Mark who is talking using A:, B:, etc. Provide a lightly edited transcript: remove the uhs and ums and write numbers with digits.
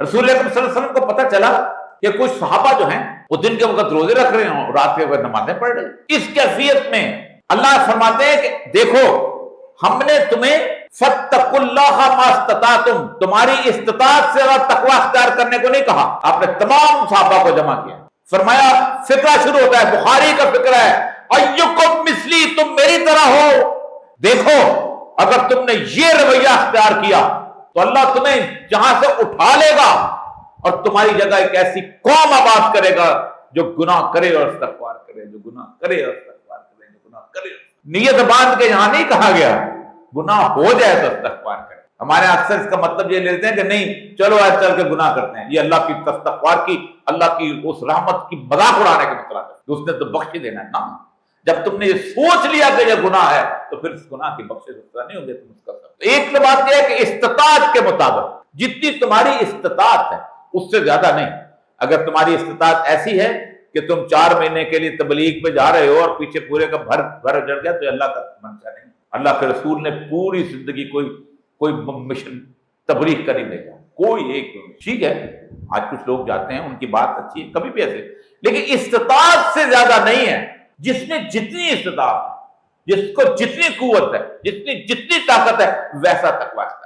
A: رسول اکرم صلی اللہ علیہ وسلم کو پتہ چلا کہ کچھ صحابہ جو ہیں وہ دن کے وقت روزے رکھ رہے ہیں اور رات کے وقت نمازیں پڑھ رہے ہیں۔ اس کیفیت میں اللہ فرماتے ہیں کہ دیکھو ہم نے تمہیں فاتقوا اللہ ما استطعتم، تمہاری استطاعت سے زیادہ تقوی اختیار کرنے کو نہیں کہا، آپ نے تمام صحابہ کو جمع کیا، فرمایا فقرہ شروع ہوتا ہے، بخاری کا فقرہ ہے، ایکم مثلی، تم میری طرح ہو، دیکھو اگر تم نے یہ رویہ اختیار کیا تو اللہ تمہیں جہاں سے اٹھا لے گا اور تمہاری جگہ ایک ایسی قوم آباد کرے گا جو گناہ کرے اور استغفار کرے، جو گناہ کرے اور استغفار کرے، جو گناہ کرے۔ نیت باندھ کے یہاں نہیں کہا گیا گناہ ہو جائے تو استغفار کرے۔ ہمارے اکثر اس کا مطلب یہ لیتے ہیں کہ نہیں چلو آج چل کے گناہ کرتے ہیں، یہ اللہ کی استغفار کی، اللہ کی اس رحمت کی مذاق اڑانے کا مطلب ہے کہ اس نے تو بخش ہی دینا ہے نا۔ جب تم نے یہ سوچ لیا کہ یہ گناہ ہے تو پھر اس گناہ کی بخشش اس طرح نہیں ہوگی، تم اس کا سب۔ ایک بات یہ ہے کہ استطاعت کے مطابق جتنی تمہاری استطاعت ہے اس سے زیادہ نہیں۔ اگر تمہاری استطاعت ایسی ہے کہ تم 4 مہینے کے لیے تبلیغ پہ جا رہے ہو اور پیچھے پورے کا بھر اجڑ گیا تو اللہ کا منشا نہیں۔ اللہ کے رسول نے پوری زندگی کوئی مشن تبلیغ کر ہی نہیں گیا، کوئی ایک۔ ٹھیک ہے آج کچھ لوگ جاتے ہیں ان کی بات اچھی ہے، کبھی بھی ایسے، لیکن استطاعت سے زیادہ نہیں ہے۔ جس نے جتنی استطاعت ہے، جس کو جتنی قوت ہے، جتنی طاقت ہے، ویسا تقویٰ ہے۔